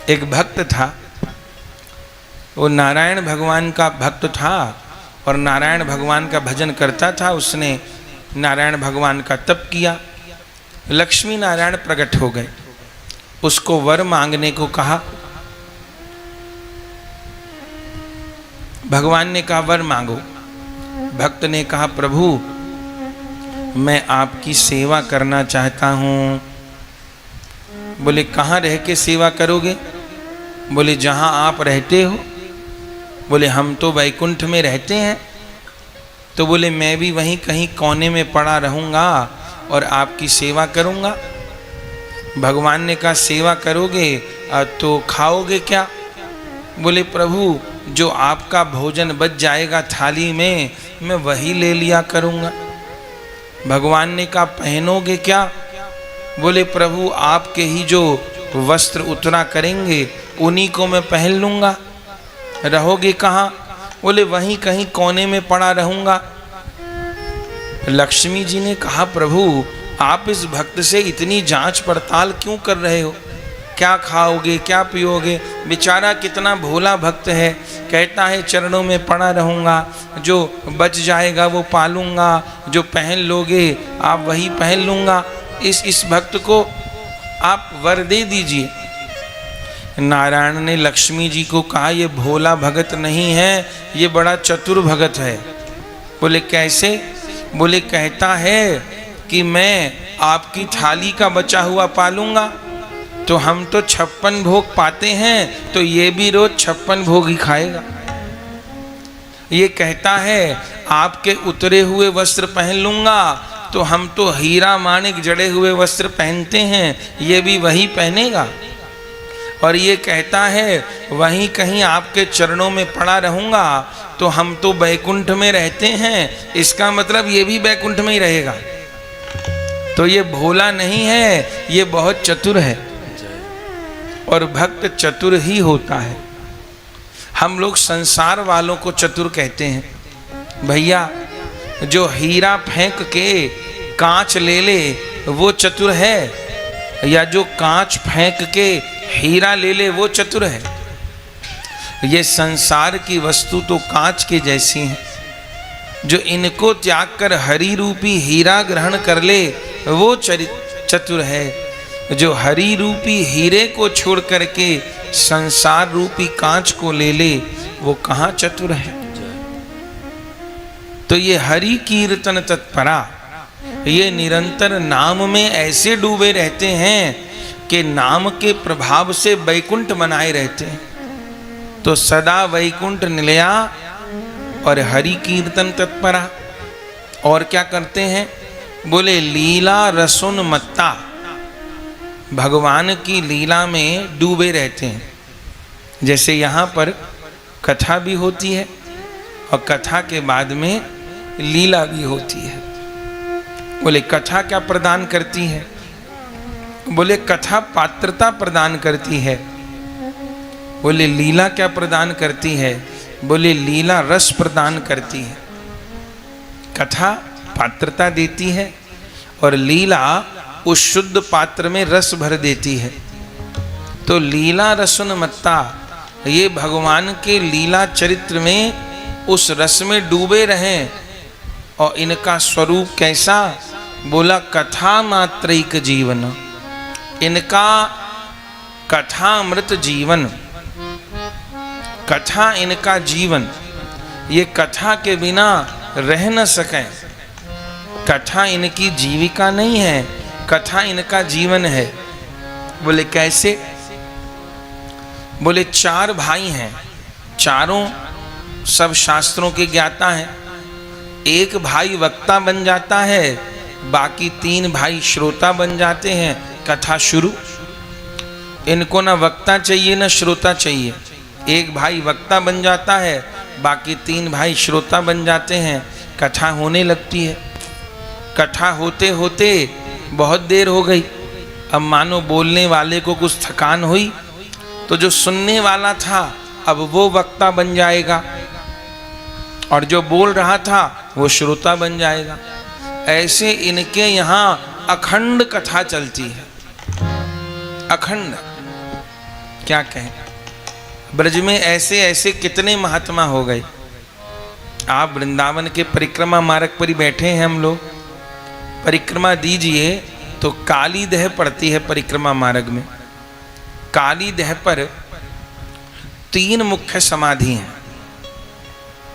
एक भक्त था, वो नारायण भगवान का भक्त था और नारायण भगवान का भजन करता था। उसने नारायण भगवान का तप किया, लक्ष्मी नारायण प्रकट हो गए, उसको वर मांगने को कहा। भगवान ने कहा वर मांगो। भक्त ने कहा प्रभु मैं आपकी सेवा करना चाहता हूँ। बोले कहाँ रह के सेवा करोगे? बोले जहाँ आप रहते हो। बोले हम तो वैकुंठ में रहते हैं। तो बोले मैं भी वहीं कहीं कोने में पड़ा रहूँगा और आपकी सेवा करूँगा। भगवान ने कहा सेवा करोगे तो खाओगे क्या? बोले प्रभु जो आपका भोजन बच जाएगा थाली में मैं वही ले लिया करूँगा। भगवान ने कहा पहनोगे क्या? बोले प्रभु आपके ही जो वस्त्र उतरा करेंगे उन्हीं को मैं पहन लूँगा। रहोगे कहाँ? बोले वहीं कहीं कोने में पड़ा रहूँगा। लक्ष्मी जी ने कहा प्रभु आप इस भक्त से इतनी जांच पड़ताल क्यों कर रहे हो? क्या खाओगे क्या पियोगे? बेचारा कितना भोला भक्त है, कहता है चरणों में पड़ा रहूँगा, जो बच जाएगा वो पालूंगा, जो पहन लोगे आप वही पहन लूँगा। इस भक्त को आप वर दे दीजिए। नारायण ने लक्ष्मी जी को कहा ये भोला भगत नहीं है, ये बड़ा चतुर भगत है। बोले कैसे? बोले कहता है कि मैं आपकी थाली का बचा हुआ पालूंगा। तो हम तो 56 भोग पाते हैं, तो ये भी रोज 56 भोग ही खाएगा। ये कहता है आपके उतरे हुए वस्त्र पहन लूंगा, तो हम तो हीरा माणिक जड़े हुए वस्त्र पहनते हैं, ये भी वही पहनेगा। और ये कहता है वहीं कहीं आपके चरणों में पड़ा रहूंगा, तो हम तो बैकुंठ में रहते हैं, इसका मतलब ये भी बैकुंठ में ही रहेगा। तो ये भोला नहीं है, ये बहुत चतुर है। और भक्त चतुर ही होता है। हम लोग संसार वालों को चतुर कहते हैं। भैया जो हीरा फेंक के कांच ले ले वो चतुर है, या जो कांच फेंक के हीरा ले ले वो चतुर है? ये संसार की वस्तु तो कांच के जैसी हैं, जो इनको त्याग कर हरि रूपी हीरा ग्रहण कर ले वो चतुर है। जो हरि रूपी हीरे को छोड़ करके संसार रूपी कांच को ले ले वो कहाँ चतुर है? तो ये हरि कीर्तन तत्परा, ये निरंतर नाम में ऐसे डूबे रहते हैं कि नाम के प्रभाव से वैकुंठ बनाए रहते हैं। तो सदा वैकुंठ निलया और हरि कीर्तन तत्परा। और क्या करते हैं? बोले लीला रसुन मत्ता, भगवान की लीला में डूबे रहते हैं। जैसे यहाँ पर कथा भी होती है और कथा के बाद में लीला भी होती है। बोले कथा क्या प्रदान करती है? बोले कथा पात्रता प्रदान करती है। बोले लीला क्या प्रदान करती है? बोले लीला रस प्रदान करती है। कथा पात्रता देती है और लीला उस शुद्ध पात्र में रस भर देती है। तो लीला रसन मत्ता, ये भगवान के लीला चरित्र में उस रस में डूबे रहें। और इनका स्वरूप कैसा? बोला कथा मात्रैक जीवन, इनका कथामृत जीवन, कथा इनका जीवन। ये कथा के बिना रह न सकें। कथा इनकी जीविका नहीं है, कथा इनका जीवन है। बोले कैसे? बोले 4 भाई हैं, चारों सब शास्त्रों के ज्ञाता हैं। एक भाई वक्ता बन जाता है, बाकी 3 भाई श्रोता बन जाते हैं। कथा शुरू। इनको ना वक्ता चाहिए ना श्रोता चाहिए। एक भाई वक्ता बन जाता है, बाकी 3 भाई श्रोता बन जाते हैं। कथा होने लगती है। कथा होते होते बहुत देर हो गई। अब मानो बोलने वाले को कुछ थकान हुई, तो जो सुनने वाला था अब वो वक्ता बन जाएगा और जो बोल रहा था वो श्रोता बन जाएगा। ऐसे इनके यहाँ अखंड कथा चलती है। अखंड क्या कहें। ब्रज में ऐसे ऐसे कितने महात्मा हो गए। आप वृंदावन के परिक्रमा मार्ग पर ही बैठे हैं हम लोग, परिक्रमा दीजिए तो काली दह पड़ती है परिक्रमा मार्ग में। काली दह पर 3 मुख्य समाधि हैं,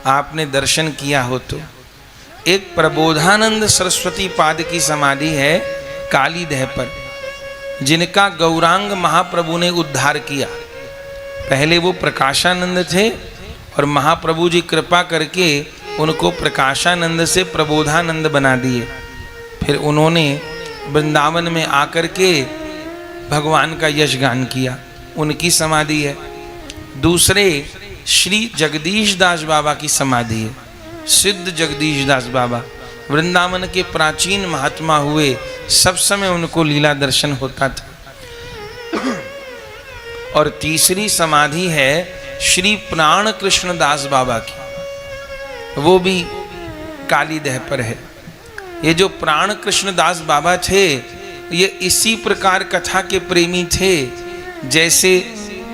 आपने दर्शन किया हो तो। एक प्रबोधानंद सरस्वती पाद की समाधि है काली दह पर, जिनका गौरांग महाप्रभु ने उद्धार किया। पहले वो प्रकाशानंद थे और महाप्रभु जी कृपा करके उनको प्रकाशानंद से प्रबोधानंद बना दिए। फिर उन्होंने वृंदावन में आकर के भगवान का यश गान किया, उनकी समाधि है। दूसरे श्री जगदीश दास बाबा की समाधि है, सिद्ध जगदीश दास बाबा वृंदावन के प्राचीन महात्मा हुए, सब समय उनको लीला दर्शन होता था। और तीसरी समाधि है श्री प्राण कृष्ण दास बाबा की, वो भी काली दह पर है। ये जो प्राण कृष्ण दास बाबा थे, ये इसी प्रकार कथा के प्रेमी थे जैसे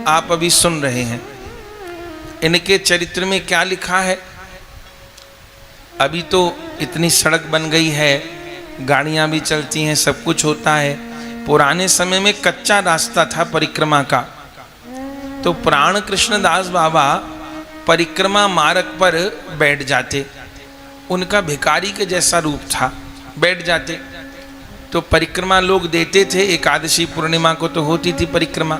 आप अभी सुन रहे हैं। इनके चरित्र में क्या लिखा है, अभी तो इतनी सड़क बन गई है, गाड़ियां भी चलती हैं, सब कुछ होता है। पुराने समय में कच्चा रास्ता था परिक्रमा का, तो प्राण कृष्ण दास बाबा परिक्रमा मार्ग पर बैठ जाते। उनका भिखारी के जैसा रूप था, बैठ जाते तो परिक्रमा लोग देते थे। एकादशी पूर्णिमा को तो होती थी परिक्रमा,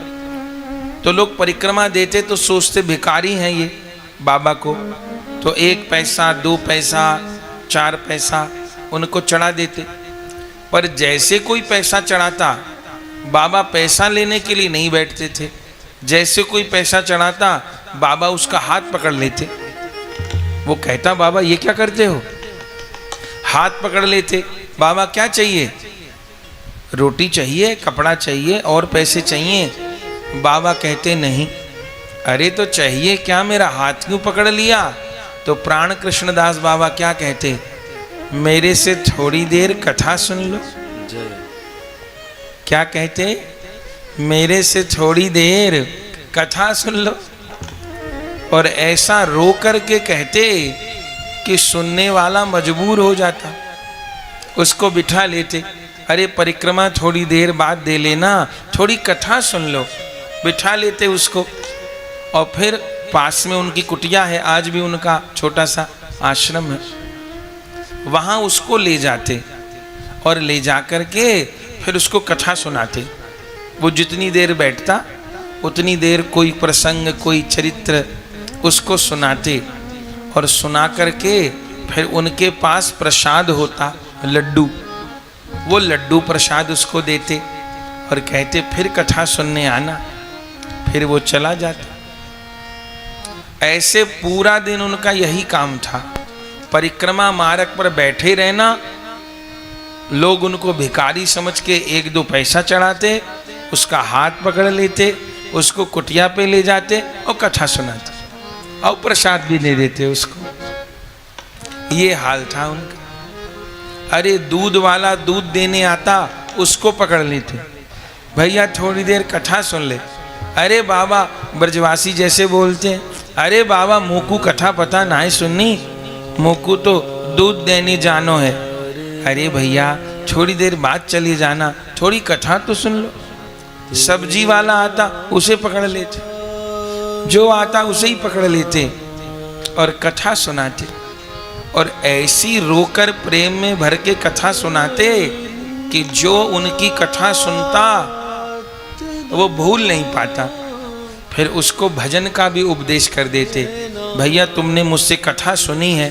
तो लोग परिक्रमा देते तो सोचते भिखारी हैं ये बाबा को, तो 1 पैसा 2 पैसा 4 पैसा उनको चढ़ा देते। पर जैसे कोई पैसा चढ़ाता, बाबा पैसा लेने के लिए नहीं बैठते थे। जैसे कोई पैसा चढ़ाता, बाबा उसका हाथ पकड़ लेते। वो कहता, बाबा ये क्या करते हो? हाथ पकड़ लेते। बाबा क्या चाहिए? रोटी चाहिए, कपड़ा चाहिए और पैसे चाहिए? बाबा कहते नहीं। अरे तो चाहिए क्या, मेरा हाथ क्यों पकड़ लिया? तो प्राण कृष्णदास बाबा क्या कहते, मेरे से थोड़ी देर कथा सुन लो। क्या कहते, मेरे से थोड़ी देर कथा सुन लो। और ऐसा रो करके कहते कि सुनने वाला मजबूर हो जाता, उसको बिठा लेते। अरे परिक्रमा थोड़ी देर बाद दे लेना, थोड़ी कथा सुन लो। बिठा लेते उसको, और फिर पास में उनकी कुटिया है, आज भी उनका छोटा सा आश्रम है, वहाँ उसको ले जाते और ले जा कर के फिर उसको कथा सुनाते। वो जितनी देर बैठता उतनी देर कोई प्रसंग, कोई चरित्र उसको सुनाते। और सुना करके फिर उनके पास प्रसाद होता, लड्डू, वो लड्डू प्रसाद उसको देते और कहते फिर कथा सुनने आना। फिर वो चला जाता। ऐसे पूरा दिन उनका यही काम था, परिक्रमा मार्ग पर बैठे रहना। लोग उनको भिखारी समझ के 1-2 पैसा चढ़ाते, उसका हाथ पकड़ लेते, उसको कुटिया पे ले जाते और कथा सुनाते और प्रसाद भी दे देते उसको। ये हाल था उनका। अरे दूध वाला दूध देने आता, उसको पकड़ लेते, भैया थोड़ी देर कथा सुन ले। अरे बाबा, ब्रजवासी जैसे बोलते हैं, अरे बाबा मोकू कथा पता ना है सुननी, मोकू तो दूध देने जानो है। अरे भैया थोड़ी देर बाद चली जाना, थोड़ी कथा तो सुन लो। सब्जी वाला आता, उसे पकड़ लेते, जो आता उसे ही पकड़ लेते और कथा सुनाते। और ऐसी रोकर प्रेम में भर के कथा सुनाते कि जो उनकी कथा सुनता वो भूल नहीं पाता। फिर उसको भजन का भी उपदेश कर देते, भैया तुमने मुझसे कथा सुनी है?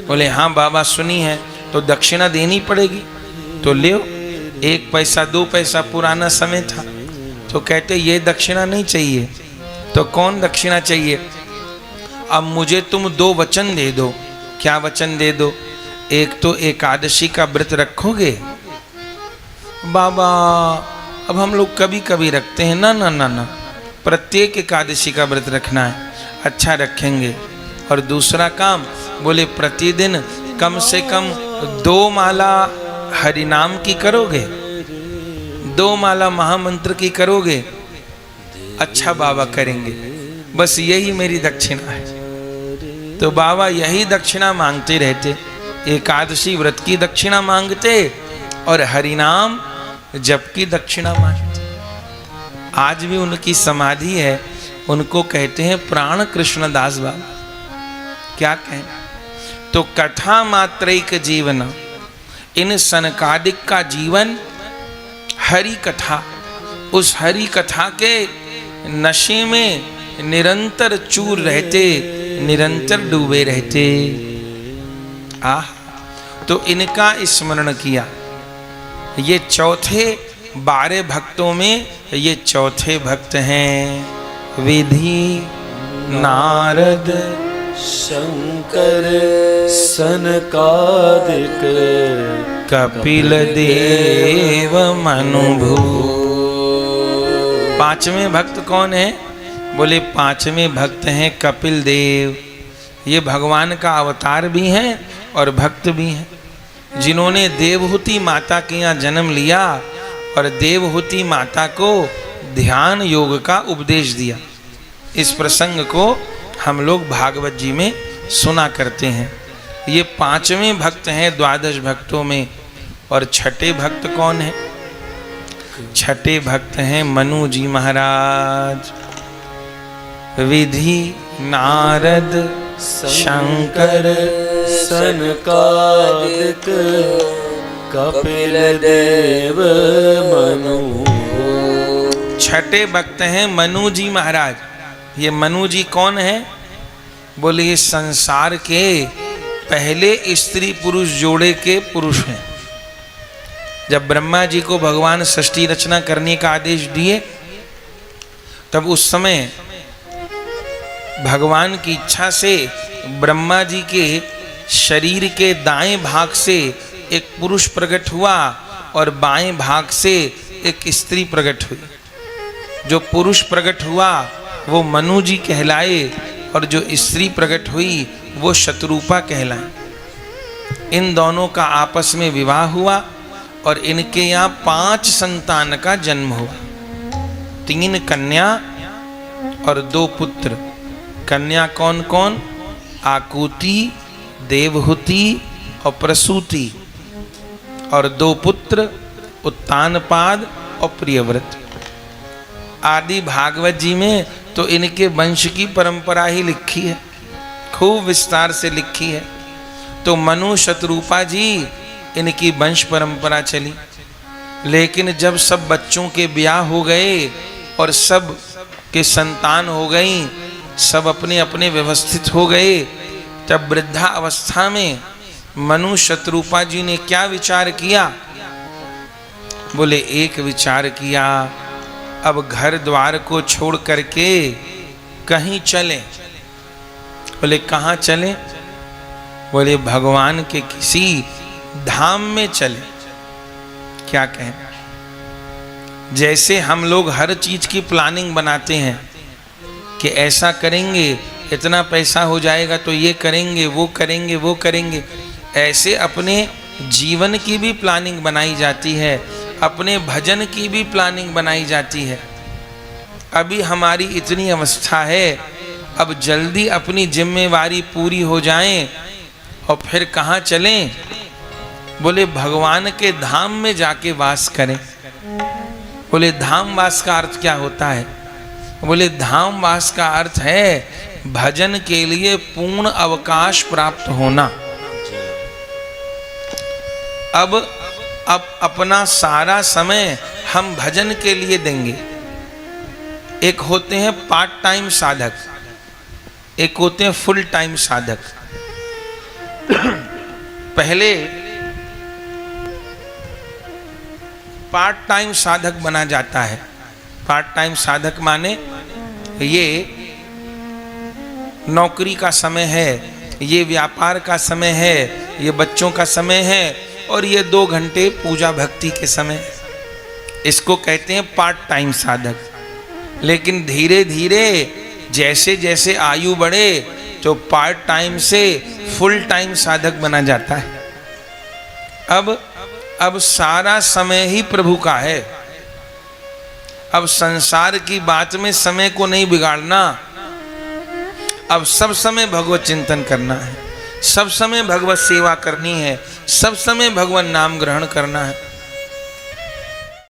बोले हाँ बाबा सुनी है। तो दक्षिणा देनी पड़ेगी, तो ले 1 पैसा 2 पैसा, पुराना समय था। तो कहते ये दक्षिणा नहीं चाहिए। तो कौन दक्षिणा चाहिए? अब मुझे तुम 2 वचन दे दो। क्या वचन दे दो? एक तो एकादशी का व्रत रखोगे? बाबा अब हम लोग कभी कभी रखते हैं। ना ना ना ना, प्रत्येक एकादशी का व्रत रखना है। अच्छा रखेंगे। और दूसरा काम, बोले प्रतिदिन कम से कम 2 माला हरिनाम की करोगे, 2 माला महामंत्र की करोगे? अच्छा बाबा करेंगे, बस यही मेरी दक्षिणा है। तो बाबा यही दक्षिणा मांगते रहते, एकादशी व्रत की दक्षिणा मांगते और हरिनाम जप की दक्षिणा मांगते। आज भी उनकी समाधि है, उनको कहते हैं प्राण कृष्णदास बाबा। क्या कहें, तो कथा मात्रैक जीवन, इन सनकादिक का जीवन हरि कथा, उस हरि कथा के नशे में निरंतर चूर रहते, निरंतर डूबे रहते। तो इनका स्मरण किया। ये चौथे 12 भक्तों में ये चौथे भक्त हैं। विधि, नारद, शंकर, सनकादिक, कपिल देव, मनुभू। पांचवें भक्त कौन है? बोले पांचवें भक्त हैं कपिल देव। ये भगवान का अवतार भी हैं और भक्त भी हैं, जिन्होंने देवहूति माता के यहाँ जन्म लिया और देवहूति माता को ध्यान योग का उपदेश दिया। इस प्रसंग को हम लोग भागवत जी में सुना करते हैं। ये पांचवें भक्त हैं 12 भक्तों में। और छठे भक्त कौन है? छठे भक्त हैं मनु जी महाराज। विधि, नारद, शंकर, सनकादिक, कपिल देव, मनु। छठे भक्त हैं मनु जी महाराज। ये मनु जी कौन है? बोले ये संसार के पहले स्त्री पुरुष जोड़े के पुरुष हैं। जब ब्रह्मा जी को भगवान सृष्टि रचना करने का आदेश दिए, तब उस समय भगवान की इच्छा से ब्रह्मा जी के शरीर के दाएं भाग से एक पुरुष प्रकट हुआ और बाएं भाग से एक स्त्री प्रकट हुई। जो पुरुष प्रकट हुआ वो मनु जी कहलाए और जो स्त्री प्रकट हुई वो शतरूपा कहलाए। इन दोनों का आपस में विवाह हुआ और इनके यहाँ 5 संतान का जन्म हुआ। 3 कन्या और 2 पुत्र। कन्या कौन कौन? आकुति, देवहूति और प्रसूति। और 2 पुत्र उत्तानपाद और प्रियव्रत। आदि भागवत जी में तो इनके वंश की परंपरा ही लिखी है, खूब विस्तार से लिखी है। तो मनु शतरूपा जी इनकी वंश परंपरा चली। लेकिन जब सब बच्चों के ब्याह हो गए और सब के संतान हो गई, सब अपने अपने व्यवस्थित हो गए, तब वृद्धा अवस्था में मनु शतरूपा जी ने क्या विचार किया? बोले एक विचार किया, अब घर द्वार को छोड़ करके कहीं चलें। बोले कहाँ चलें? बोले भगवान के किसी धाम में चले। क्या कहें, जैसे हम लोग हर चीज की प्लानिंग बनाते हैं कि ऐसा करेंगे, इतना पैसा हो जाएगा तो ये करेंगे, वो करेंगे, वो करेंगे, ऐसे अपने जीवन की भी प्लानिंग बनाई जाती है, अपने भजन की भी प्लानिंग बनाई जाती है। अभी हमारी इतनी अवस्था है, अब जल्दी अपनी जिम्मेवारी पूरी हो जाए और फिर कहाँ चलें? बोले भगवान के धाम में जाके वास करें। बोले धाम वास का अर्थ क्या होता है? बोले धाम वास का अर्थ है भजन के लिए पूर्ण अवकाश प्राप्त होना। अब अपना सारा समय हम भजन के लिए देंगे। एक होते हैं पार्ट टाइम साधक, एक होते हैं फुल टाइम साधक। पहले पार्ट टाइम साधक बना जाता है। पार्ट टाइम साधक माने ये नौकरी का समय है, ये व्यापार का समय है, ये बच्चों का समय है और ये 2 घंटे पूजा भक्ति के समय। इसको कहते हैं पार्ट टाइम साधक। लेकिन धीरे धीरे जैसे जैसे आयु बढ़े तो पार्ट टाइम से फुल टाइम साधक बना जाता है। अब सारा समय ही प्रभु का है। अब संसार की बात में समय को नहीं बिगाड़ना, अब सब समय भगवत चिंतन करना है, सब समय भगवत सेवा करनी है, सब समय भगवान नाम ग्रहण करना है।